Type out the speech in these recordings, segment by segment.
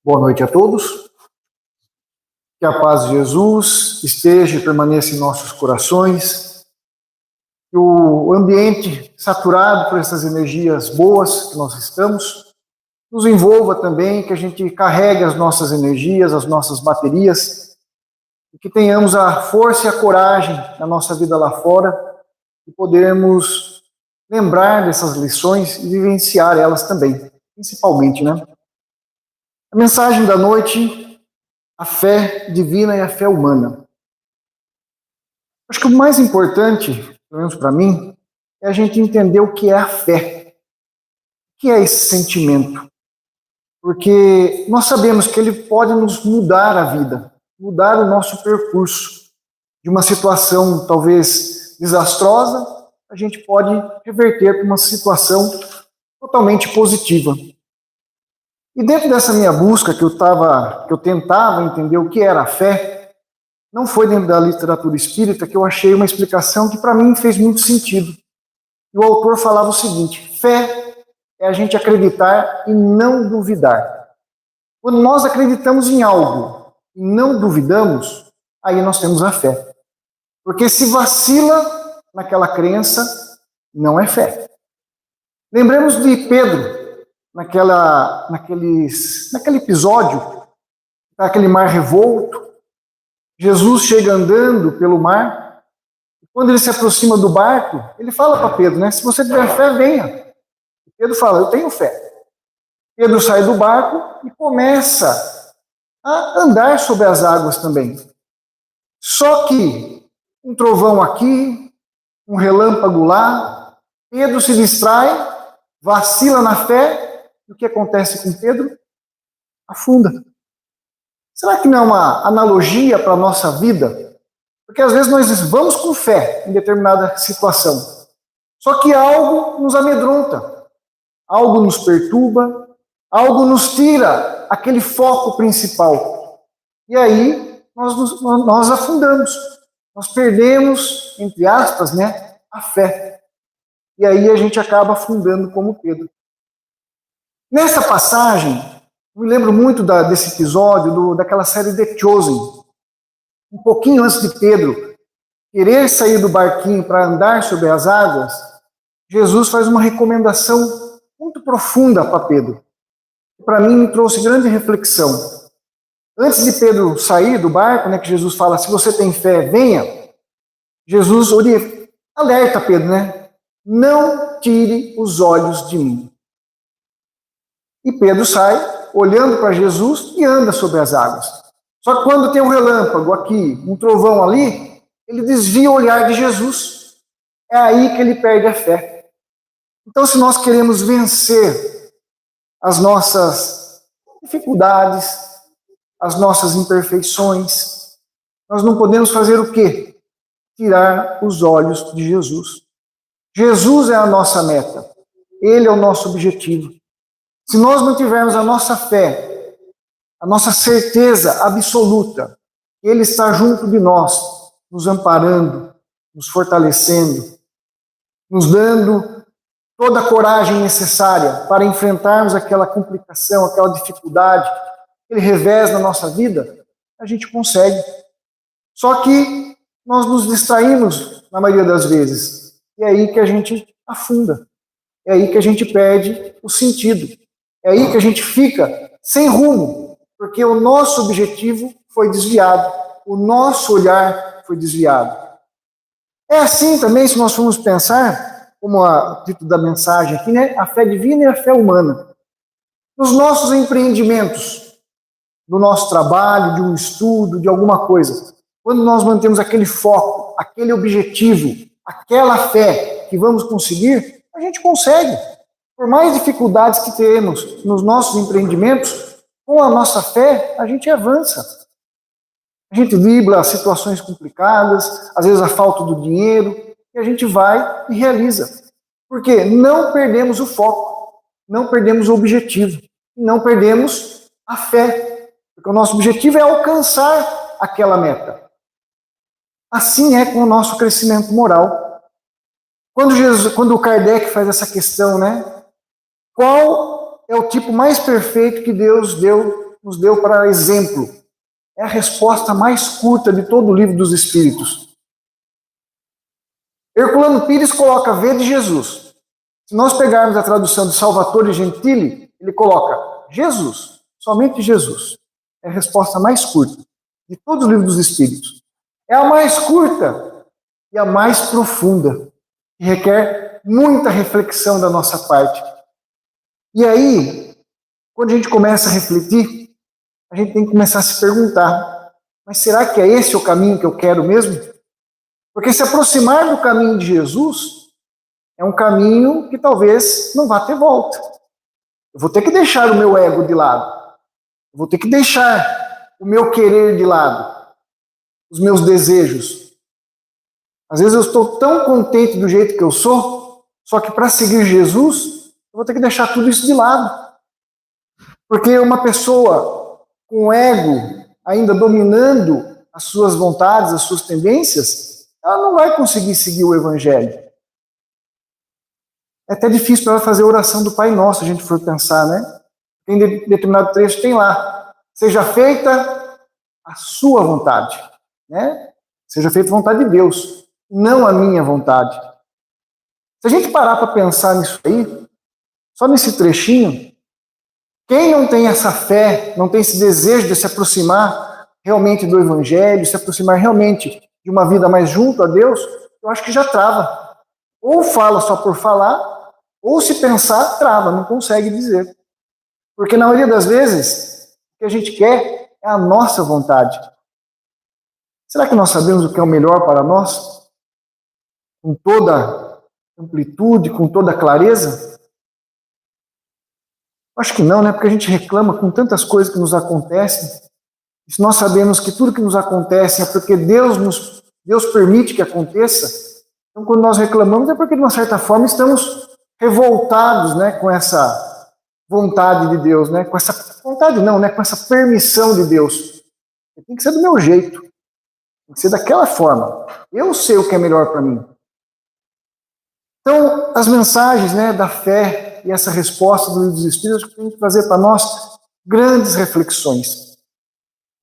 Boa noite a todos. Que a paz de Jesus esteja e permaneça em nossos corações. Que o ambiente saturado por essas energias boas que nós estamos nos envolva também, que a gente carregue as nossas energias, as nossas baterias, e que tenhamos a força e a coragem na nossa vida lá fora de podermos lembrar dessas lições e vivenciar elas também, principalmente, né? A mensagem da noite: a fé divina e a fé humana. Acho que o mais importante, pelo menos para mim, é a gente entender o que é a fé. O que é esse sentimento? Porque nós sabemos que ele pode nos mudar a vida, mudar o nosso percurso. De uma situação talvez desastrosa, a gente pode reverter para uma situação totalmente positiva. E dentro dessa minha busca que eu tentava entender o que era a fé, não foi dentro da literatura espírita que eu achei uma explicação que para mim fez muito sentido. E o autor falava o seguinte: fé é a gente acreditar e não duvidar. Quando nós acreditamos em algo e não duvidamos, aí nós temos a fé. Porque se vacila naquela crença, não é fé. Lembremos de Pedro, naquele episódio, aquele mar revolto. Jesus chega andando pelo mar, e quando ele se aproxima do barco, ele fala para Pedro, né? Se você tiver fé, venha. E Pedro fala: eu tenho fé. Pedro sai do barco e começa a andar sobre as águas também. Só que um trovão aqui, um relâmpago lá, Pedro se distrai, vacila na fé, e o que acontece com Pedro? Afunda. Será que não é uma analogia para a nossa vida? Porque às vezes nós vamos com fé em determinada situação, só que algo nos amedronta, algo nos perturba, algo nos tira aquele foco principal. E aí nós afundamos, nós perdemos, entre aspas, né, a fé. E aí a gente acaba afundando como Pedro. Nessa passagem, me lembro muito desse episódio, daquela série The Chosen. Um pouquinho antes de Pedro querer sair do barquinho para andar sobre as águas, Jesus faz uma recomendação muito profunda para Pedro. Para mim, me trouxe grande reflexão. Antes de Pedro sair do barco, né, que Jesus fala: se você tem fé, venha. Jesus alerta Pedro, né? Não tire os olhos de mim. E Pedro sai, olhando para Jesus, e anda sobre as águas. Só que quando tem um relâmpago aqui, um trovão ali, ele desvia o olhar de Jesus. É aí que ele perde a fé. Então, se nós queremos vencer as nossas dificuldades, as nossas imperfeições, nós não podemos fazer o quê? Tirar os olhos de Jesus. Jesus é a nossa meta. Ele é o nosso objetivo. Se nós não tivermos a nossa fé, a nossa certeza absoluta, que Ele está junto de nós, nos amparando, nos fortalecendo, nos dando toda a coragem necessária para enfrentarmos aquela complicação, aquela dificuldade, aquele revés na nossa vida, a gente consegue. Só que nós nos distraímos na maioria das vezes. E é aí que a gente afunda. É aí que a gente perde o sentido. É aí que a gente fica sem rumo, porque o nosso objetivo foi desviado, o nosso olhar foi desviado. É assim também, se nós formos pensar, como o título da mensagem aqui, né? A fé divina e a fé humana. Nos nossos empreendimentos, no nosso trabalho, de um estudo, de alguma coisa, quando nós mantemos aquele foco, aquele objetivo, aquela fé que vamos conseguir, a gente consegue. Por mais dificuldades que temos nos nossos empreendimentos, com a nossa fé, a gente avança. A gente dribla situações complicadas, às vezes a falta do dinheiro, e a gente vai e realiza. Porque não perdemos o foco, não perdemos o objetivo, não perdemos a fé. Porque o nosso objetivo é alcançar aquela meta. Assim é com o nosso crescimento moral. Quando o Kardec faz essa questão, né? Qual é o tipo mais perfeito que Deus deu nos deu para exemplo. É a resposta mais curta de todo o livro dos Espíritos. Herculano Pires coloca vede Jesus. Se nós pegarmos a tradução de Salvatore Gentili, ele coloca Jesus, somente Jesus. É a resposta mais curta de todos os livros dos Espíritos. É a mais curta e a mais profunda, que requer muita reflexão da nossa parte. E aí, quando a gente começa a refletir, a gente tem que começar a se perguntar, mas será que é esse o caminho que eu quero mesmo? Porque se aproximar do caminho de Jesus é um caminho que talvez não vá ter volta. Eu vou ter que deixar o meu ego de lado. Eu vou ter que deixar o meu querer de lado. Os meus desejos. Às vezes eu estou tão contente do jeito que eu sou, só que para seguir Jesus, eu vou ter que deixar tudo isso de lado. Porque uma pessoa com o ego ainda dominando as suas vontades, as suas tendências, ela não vai conseguir seguir o Evangelho. É até difícil para ela fazer a oração do Pai Nosso, se a gente for pensar, né? Em determinado trecho tem lá, seja feita a sua vontade, né? Seja feita a vontade de Deus, não a minha vontade. Se a gente parar para pensar nisso aí, só nesse trechinho, quem não tem essa fé, não tem esse desejo de se aproximar realmente do Evangelho, se aproximar realmente de uma vida mais junto a Deus, eu acho que já trava. Ou fala só por falar, ou se pensar, trava, não consegue dizer. Porque na maioria das vezes, o que a gente quer é a nossa vontade. Será que nós sabemos o que é o melhor para nós? Com toda amplitude, com toda clareza? Acho que não, né? Porque a gente reclama com tantas coisas que nos acontecem. E se nós sabemos que tudo que nos acontece é porque Deus permite que aconteça, então quando nós reclamamos é porque de uma certa forma estamos revoltados, né, com essa vontade de Deus, né? Com essa vontade não, né? Com essa permissão de Deus. Tem que ser do meu jeito. Tem que ser daquela forma. Eu sei o que é melhor para mim. Então, as mensagens, né, da fé e essa resposta do livro dos Espíritos tem que trazer para nós grandes reflexões.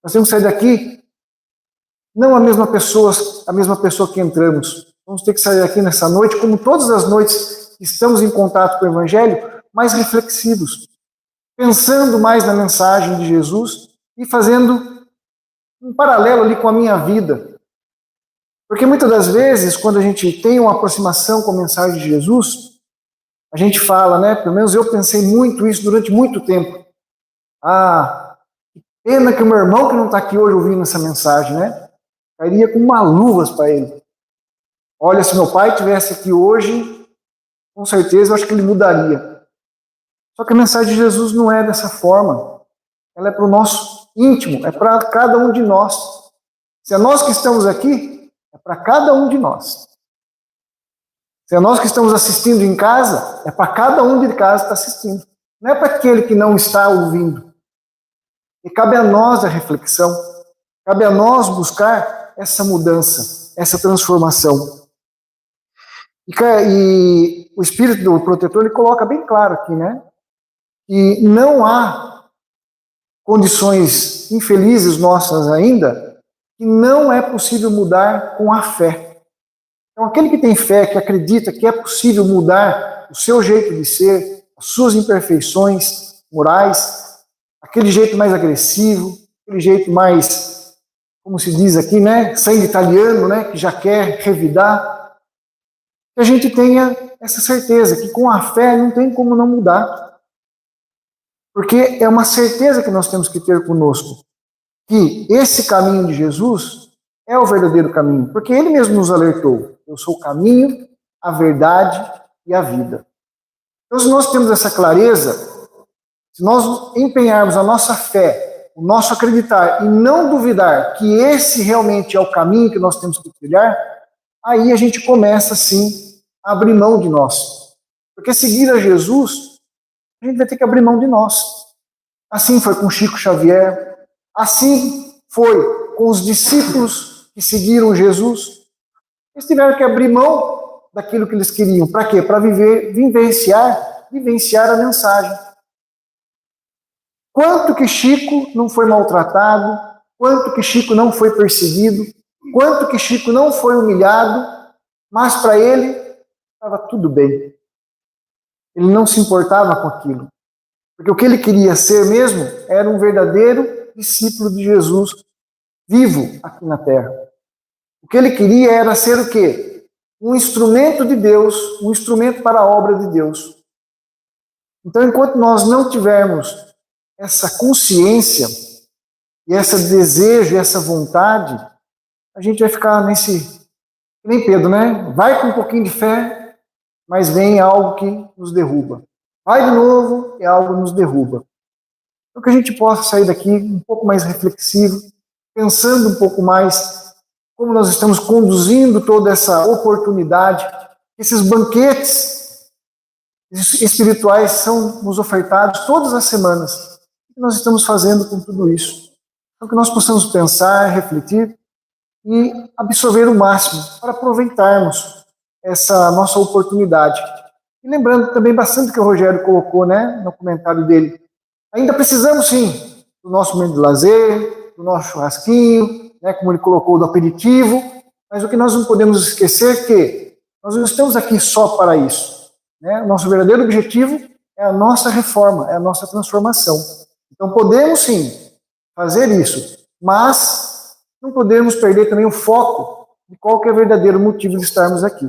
Nós temos que sair daqui não a mesma pessoa que entramos. Vamos ter que sair daqui nessa noite, como todas as noites que estamos em contato com o Evangelho, mais reflexivos, pensando mais na mensagem de Jesus e fazendo um paralelo ali com a minha vida. Porque muitas das vezes, quando a gente tem uma aproximação com a mensagem de Jesus, a gente fala, né? Pelo menos eu pensei muito isso durante muito tempo. Ah, que pena que o meu irmão que não está aqui hoje ouvindo essa mensagem, né? Cairia com uma luvas para ele. Olha, se meu pai estivesse aqui hoje, com certeza eu acho que ele mudaria. Só que a mensagem de Jesus não é dessa forma. Ela é para o nosso íntimo, é para cada um de nós. Se é nós que estamos aqui, é para cada um de nós. Se é nós que estamos assistindo em casa, é para cada um de casa que está assistindo. Não é para aquele que não está ouvindo. E cabe a nós a reflexão. Cabe a nós buscar essa mudança, essa transformação. E o Espírito do Protetor, ele coloca bem claro aqui, né? Que não há condições infelizes nossas ainda, que não é possível mudar com a fé. Então, aquele que tem fé, que acredita que é possível mudar o seu jeito de ser, as suas imperfeições morais, aquele jeito mais agressivo, aquele jeito mais, como se diz aqui, né, sangue italiano, né, que já quer revidar, que a gente tenha essa certeza que com a fé não tem como não mudar. Porque é uma certeza que nós temos que ter conosco, que esse caminho de Jesus é o verdadeiro caminho, porque ele mesmo nos alertou, eu sou o caminho, a verdade e a vida. Então, se nós temos essa clareza, se nós empenharmos a nossa fé, o nosso acreditar e não duvidar que esse realmente é o caminho que nós temos que trilhar, aí a gente começa, sim, a abrir mão de nós. Porque seguir a Jesus, a gente vai ter que abrir mão de nós. Assim foi com Chico Xavier, assim foi com os discípulos que seguiram Jesus. Eles tiveram que abrir mão daquilo que eles queriam. Para quê? Para vivenciar a mensagem. Quanto que Chico não foi maltratado, quanto que Chico não foi perseguido, quanto que Chico não foi humilhado, mas para ele estava tudo bem. Ele não se importava com aquilo. Porque o que ele queria ser mesmo era um verdadeiro discípulo de Jesus, vivo aqui na Terra. O que ele queria era ser o quê? Um instrumento de Deus, um instrumento para a obra de Deus. Então, enquanto nós não tivermos essa consciência, e esse desejo, e essa vontade, a gente vai ficar nesse... Nem Pedro, né? Vai com um pouquinho de fé, mas vem algo que nos derruba. Vai de novo e algo nos derruba. Então que a gente possa sair daqui um pouco mais reflexivo, pensando um pouco mais como nós estamos conduzindo toda essa oportunidade. Esses banquetes espirituais são nos ofertados todas as semanas. O que nós estamos fazendo com tudo isso? Então que nós possamos pensar, refletir e absorver o máximo para aproveitarmos essa nossa oportunidade. E lembrando também bastante que o Rogério colocou, né, no comentário dele. Ainda precisamos, sim, do nosso momento de lazer, do nosso churrasquinho, né, como ele colocou, do aperitivo, mas o que nós não podemos esquecer é que nós não estamos aqui só para isso. Né? O nosso verdadeiro objetivo é a nossa reforma, é a nossa transformação. Então podemos, sim, fazer isso, mas não podemos perder também o foco de qual que é o verdadeiro motivo de estarmos aqui.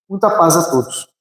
Muita paz a todos.